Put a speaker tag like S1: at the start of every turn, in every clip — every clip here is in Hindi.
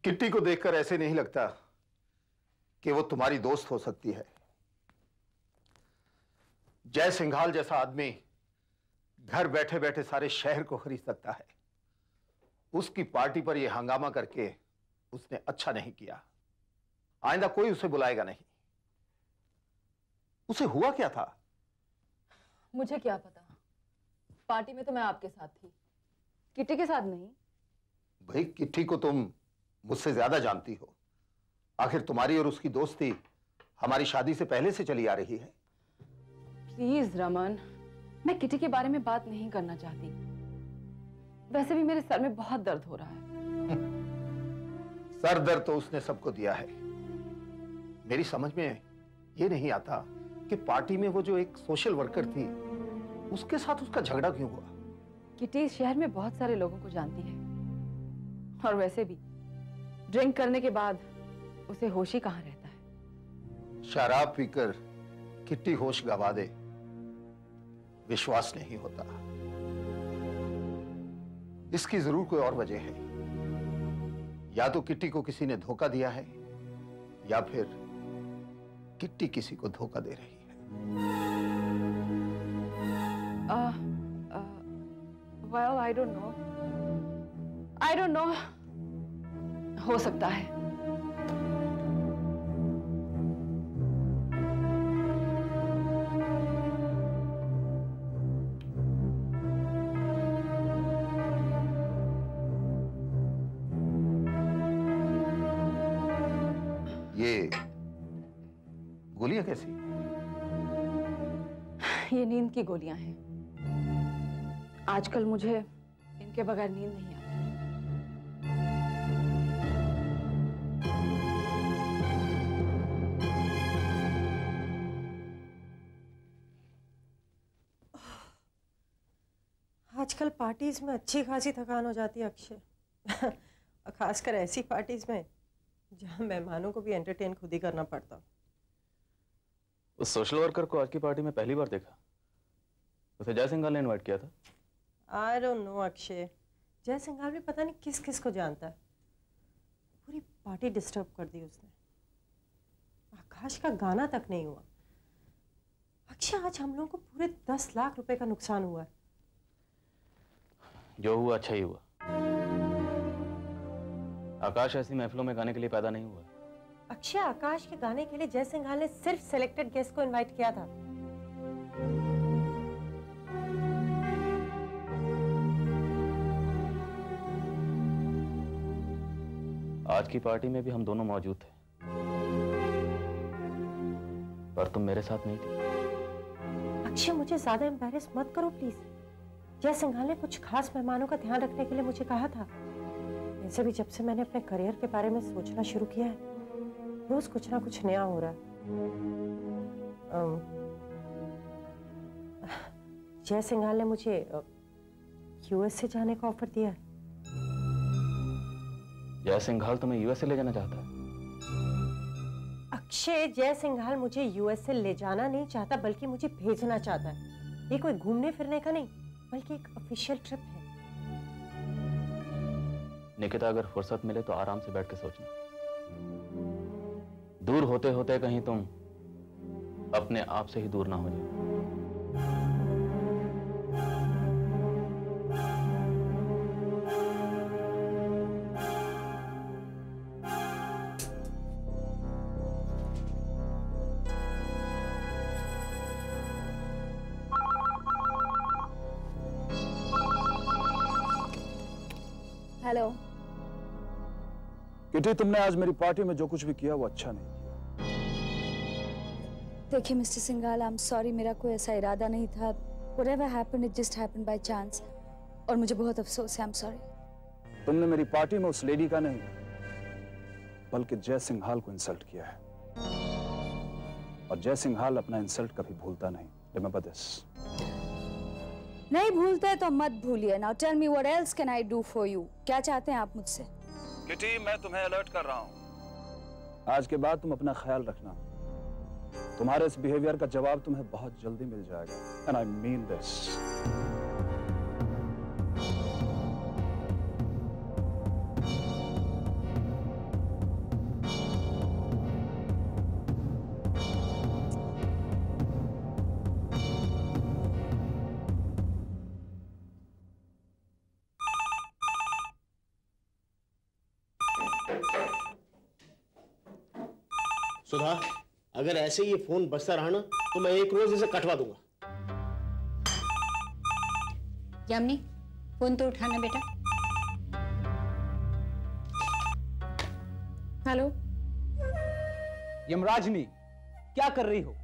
S1: किट्टी को देखकर ऐसे नहीं लगता कि वो तुम्हारी दोस्त हो सकती है। जय सिंघाल जैसा आदमी घर बैठे बैठे सारे शहर को खरीद सकता है। उसकी पार्टी पर यह हंगामा करके उसने अच्छा नहीं किया। आइंदा कोई उसे बुलाएगा नहीं। उसे हुआ क्या था?
S2: मुझे क्या पता। पार्टी में तो मैं आपके साथ थी, किट्टी के साथ नहीं।
S1: भाई, किट्टी को तुम मुझसे ज्यादा जानती हो। आखिर तुम्हारी और उसकी दोस्ती हमारी शादी से पहले से चली आ रही है।
S2: प्लीज रमन, मैं किट्टी के बारे में बात नहीं करना चाहती। वैसे भी मेरे सर में बहुत दर्द हो रहा है।
S1: सर दर्द तो उसने सबको दिया है। मेरी समझ में ये नहीं आता कि पार्टी में वो जो एक सोशल वर्कर थी, उसके साथ उसका झगड़ा क्यों हुआ।
S2: किट्टी इस शहर में बहुत सारे लोगों को जानती है, और वैसे भी ड्रिंक करने के बाद उसे होश ही कहां रहता है।
S1: शराब पीकर किट्टी होश गंवा दे, विश्वास नहीं होता। इसकी जरूर कोई और वजह है। या तो किट्टी को किसी ने धोखा दिया है, या फिर किट्टी किसी को धोखा दे रही है।
S2: Well, I don't know. I don't know. हो सकता है।
S1: ये गोलियां कैसी?
S2: ये नींद की गोलियां हैं। आजकल मुझे इनके बगैर नींद नहीं आती।
S3: आजकल पार्टीज में अच्छी खासी थकान हो जाती है अक्षय। खासकर ऐसी पार्टीज में जहां मेहमानों को भी एंटरटेन खुद ही करना पड़ता।
S4: उस सोशल वर्कर को आज की पार्टी में पहली बार देखा। उसे जय सिंघाल ने इनवाइट किया था।
S3: आई डोंट नो अक्षय, जय सिंघाल भी पता नहीं किस किस को जानता है। पूरी पार्टी डिस्टर्ब कर दी उसने। आकाश का गाना तक नहीं हुआ। अक्षय, आज हम लोगों को पूरे 10 लाख रुपए का नुकसान हुआ है।
S4: जो हुआ अच्छा ही हुआ। आकाश ऐसी महफिलों में गाने के लिए पैदा नहीं हुआ।
S3: अक्षय, आकाश के गाने के लिए जय सिंघाल ने सिर्फ सिलेक्टेड गेस्ट को इनवाइट किया था।
S4: आज की पार्टी में भी हम दोनों मौजूद थे, पर तुम मेरे साथ नहीं थी।
S3: अक्षय, मुझे ज्यादा एम्बैरेस मत करो प्लीज। जय सिंघाल ने कुछ खास मेहमानों का ध्यान रखने के लिए मुझे कहा था। वैसे भी जब से मैंने अपने करियर के बारे में सोचना शुरू किया है, रोज कुछ ना कुछ नया हो रहा है। जय सिंघाल ने मुझे यूएस से जाने का ऑफर दिया है।
S4: जय सिंघाल तुम्हें यूएस से ले जाना चाहता है?
S3: अक्षय, जय सिंघाल मुझे यूएस से ले जाना नहीं चाहता, बल्कि मुझे भेजना चाहता है। ये कोई घूमने फिरने का नहीं, बल्कि एक ऑफिशियल ट्रिप है।
S4: निकिता, अगर फुर्सत मिले तो आराम से बैठ के सोचना। दूर होते होते कहीं तुम अपने आप से ही दूर ना हो जाओ।
S5: हेलो
S6: किटी, तुमने आज मेरी पार्टी में जो कुछ भी किया वो अच्छा नहीं किया।
S5: देखिए mister Singhal, I am sorry, मेरा कोई ऐसा इरादा नहीं था। Whatever happened it just happened by chance, और मुझे बहुत अफसोस है। I am sorry.
S6: तुमने मेरी पार्टी में उस लेडी का नहीं बल्कि जय सिंघाल को इंसल्ट किया है, और जय सिंघाल अपना इंसल्ट कभी भूलता नहीं। Remember this.
S5: नहीं भूलते तो मत भूलिए। Now tell me what else can I do for you. क्या चाहते हैं आप मुझसे?
S6: किटी, मैं तुम्हें अलर्ट कर रहा हूं। आज के बाद तुम अपना ख्याल रखना। तुम्हारे इस बिहेवियर का जवाब तुम्हें बहुत जल्दी मिल जाएगा। And I mean this.
S7: Sudha, अगर ऐसे ये फोन बजता रहा ना तो मैं एक रोज इसे कटवा दूंगा।
S8: यामिनी, फोन तो उठाना बेटा।
S2: हेलो।
S9: यमराजनी, क्या कर रही हो?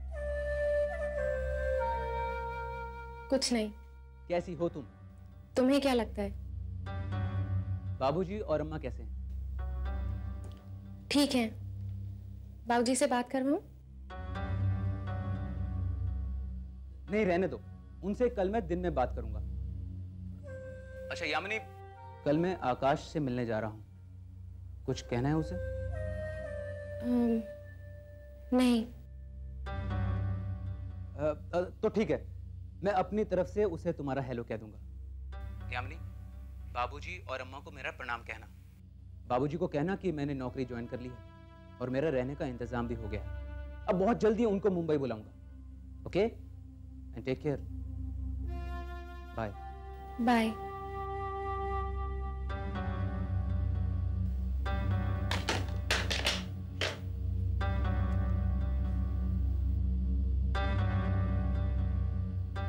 S10: कुछ नहीं।
S9: कैसी हो तुम?
S10: तुम्हें क्या लगता है?
S9: बाबूजी और अम्मा कैसे हैं?
S10: ठीक है। बाबूजी से बात करवाऊं?
S9: नहीं, रहने दो। उनसे कल मैं दिन में बात करूंगा। अच्छा यामिनी, कल मैं आकाश से मिलने जा रहा हूं। कुछ कहना है उसे?
S10: नहीं।
S9: तो ठीक है, मैं अपनी तरफ से उसे तुम्हारा हेलो कह दूंगा। यामिनी, बाबूजी और अम्मा को मेरा प्रणाम कहना। बाबूजी को कहना कि मैंने नौकरी ज्वाइन कर ली है और मेरा रहने का इंतजाम भी हो गया है। अब बहुत जल्दी उनको मुंबई बुलाऊंगा। Okay, and take care. Bye
S10: bye.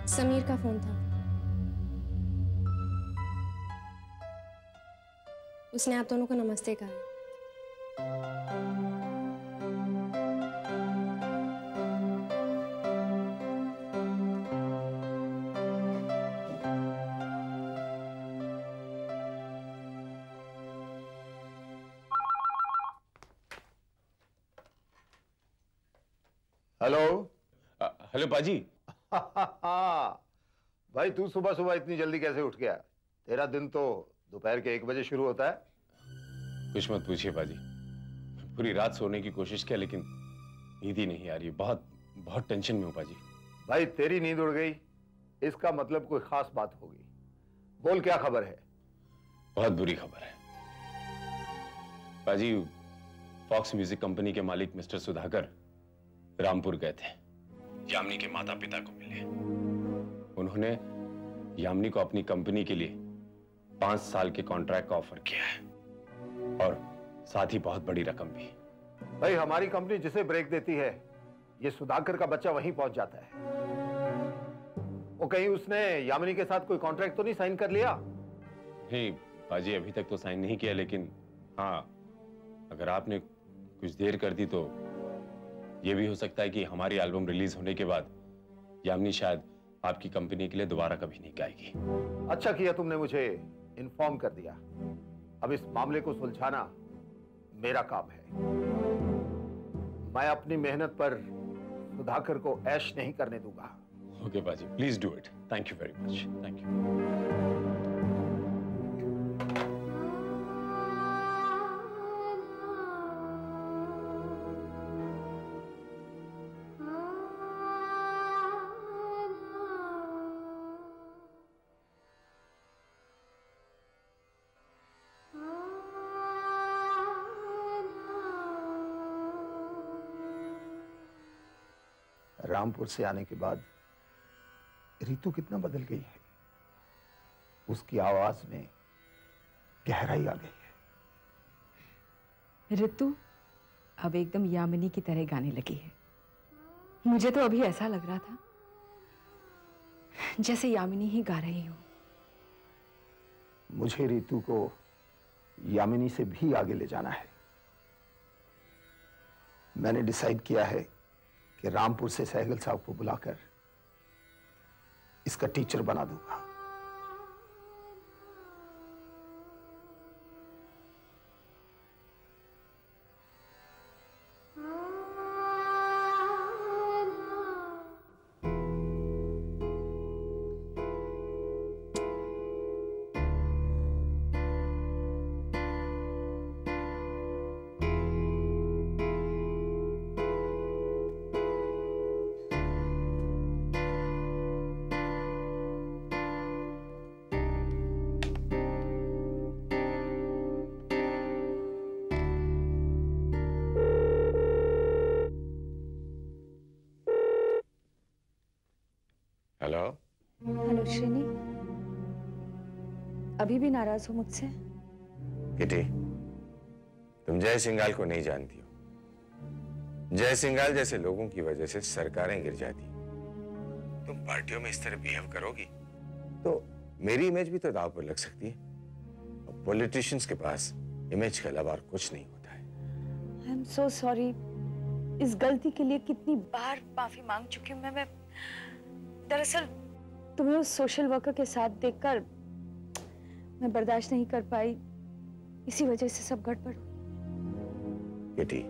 S10: Sameer का फोन था। उसने आप दोनों को नमस्ते कहा।
S1: हेलो।
S7: हेलो पाजी।
S1: भाई तू सुबह सुबह इतनी जल्दी कैसे उठ गया? तेरा दिन तो दोपहर के 1 बजे शुरू होता है।
S7: कुछ मत पूछिए पाजी, पूरी रात सोने की कोशिश किया लेकिन नींद ही नहीं आ रही। बहुत बहुत टेंशन में हूँ पाजी।
S1: भाई तेरी नींद उड़ गई, इसका मतलब कोई खास बात होगी। बोल क्या खबर है?
S7: बहुत बुरी खबर है पाजी। फॉक्स म्यूजिक कंपनी के मालिक मिस्टर सुधाकर रामपुर गए थे यामिनी के माता पिता को मिले। उन्होंने यामिनी को अपनी कंपनी के लिए 5 साल के कॉन्ट्रैक्ट का ऑफर किया है और साथ ही बहुत बड़ी रकम भी।
S1: भाई हमारी कंपनी जिसे ब्रेक देती है, ये सुधाकर का बच्चा वहीं पहुंच जाता है। वो कहीं उसने यामिनी के साथ कोई कॉन्ट्रैक्ट तो नहीं साइन कर लिया?
S7: नहीं पाजी, अभी तक तो साइन नहीं किया, लेकिन हाँ, अगर आपने कुछ देर कर दी तो यह भी हो सकता है कि हमारी एल्बम रिलीज होने के बाद यामिनी शायद आपकी कंपनी के लिए दोबारा कभी नहीं गाएगी।
S1: अच्छा किया तुमने मुझे इन्फॉर्म कर दिया। अब इस मामले को सुलझाना मेरा काम है। मैं अपनी मेहनत पर सुधाकर को ऐश नहीं करने दूंगा।
S7: ओके पाजी, please do it. Thank you very much. Thank you.
S1: Rampur से आने के बाद रितु कितना बदल गई है। उसकी आवाज में गहराई आ गई है।
S2: रितु अब एकदम यामिनी की तरह गाने लगी है। मुझे तो अभी ऐसा लग रहा था जैसे यामिनी ही गा रही हो।
S1: मुझे रितु को यामिनी से भी आगे ले जाना है। मैंने डिसाइड किया है कि रामपुर से सहगल साहब को बुलाकर इसका टीचर बना दूंगा।
S7: हेलो।
S5: हेलो श्रीनी, अभी भी नाराज हो मुझसे?
S11: किटी, तुम जय सिंघाल को नहीं जानती हो। जय सिंघाल जैसे लोगों की वजह से सरकारें गिर जाती, तुम पार्टियों में इस तरह बिहेव करोगी तो मेरी इमेज भी तो दांव पर लग सकती है। पॉलिटिशियंस के पास इमेज के अलावा और कुछ नहीं होता है।
S5: I am so sorry. इस गलती के लिए कितनी बार माफी मांग चुकी हूँ मैं। दरअसल तुम्हें उस सोशल वर्कर के साथ देखकर मैं बर्दाश्त नहीं कर पाई, इसी वजह से सब गड़बड़ हुई।
S11: किटी,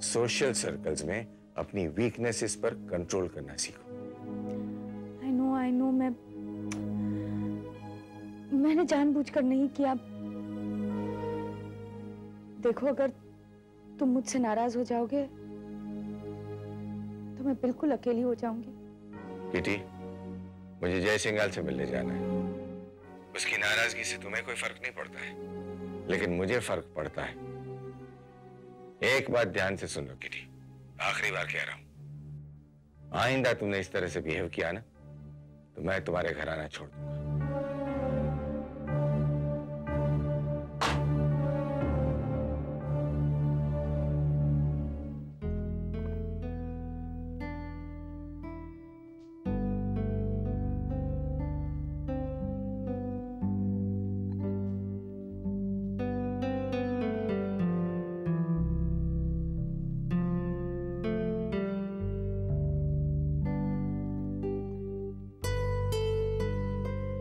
S11: सोशल सर्कल्स में अपनी वीकनेसेस पर कंट्रोल करना सीखो।
S5: आई नो मैंने जानबूझकर नहीं किया। देखो, अगर तुम मुझसे नाराज हो जाओगे तो मैं बिल्कुल अकेली हो जाऊंगी।
S11: किटी, मुझे जय सिंघाल से मिलने जाना है। उसकी नाराजगी से तुम्हें कोई फर्क नहीं पड़ता है, लेकिन मुझे फर्क पड़ता है। एक बात ध्यान से सुन लो किटी, आखिरी बार कह रहा हूं, आइंदा तुमने इस तरह से बिहेव किया ना तो मैं तुम्हारे घर आना छोड़ दूंगा।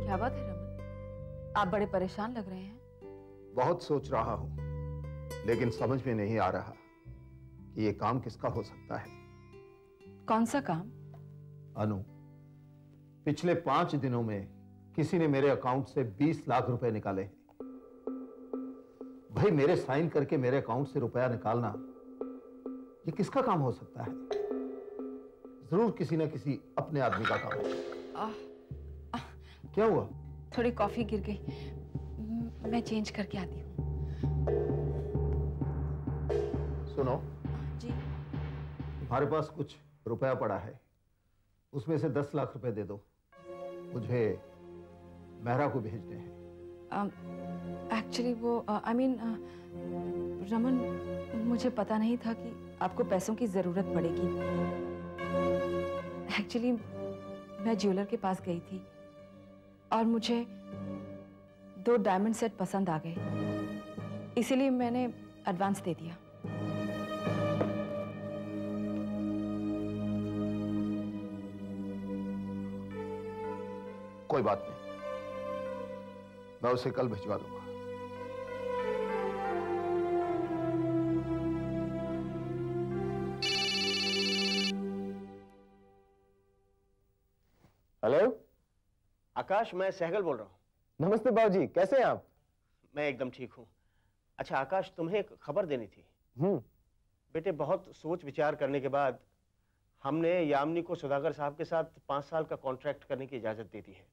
S2: क्या बात है रमन, आप बड़े परेशान लग रहे हैं।
S1: बहुत सोच रहा हूं, लेकिन समझ में नहीं आ रहा कि ये काम किसका हो सकता है।
S2: कौन सा काम?
S1: अनु, पिछले 5 दिनों में किसी ने मेरे अकाउंट से 20 लाख रुपए निकाले हैं। भाई, मेरे साइन करके मेरे अकाउंट से रुपया निकालना ये किसका काम हो सकता है? जरूर किसी न किसी अपने आदमी का काम है। क्या हुआ?
S2: थोड़ी कॉफी गिर गई, मैं चेंज करके आती हूँ।
S1: सुनो
S2: जी।
S1: तुम्हारे पास कुछ रुपया पड़ा है, उसमें से 10 लाख रुपए दे दो, मुझे मेहरा को भेजने हैं।
S2: एक्चुअली वो रमन, मुझे पता नहीं था कि आपको पैसों की जरूरत पड़ेगी। एक्चुअली मैं ज्वेलर के पास गई थी और मुझे 2 डायमंड सेट पसंद आ गए, इसीलिए मैंने एडवांस दे दिया।
S1: कोई बात नहीं, मैं उसे कल भिजवा दूंगा।
S12: हेलो
S13: आकाश, मैं सहगल बोल रहा हूँ।
S12: नमस्ते बाबूजी, कैसे हैं आप?
S13: मैं एकदम ठीक हूँ। अच्छा आकाश, तुम्हें एक खबर देनी थी। बेटे, बहुत सोच विचार करने के बाद हमने यामिनी को सुधाकर साहब के साथ 5 साल का कॉन्ट्रैक्ट करने की इजाजत दे दी है।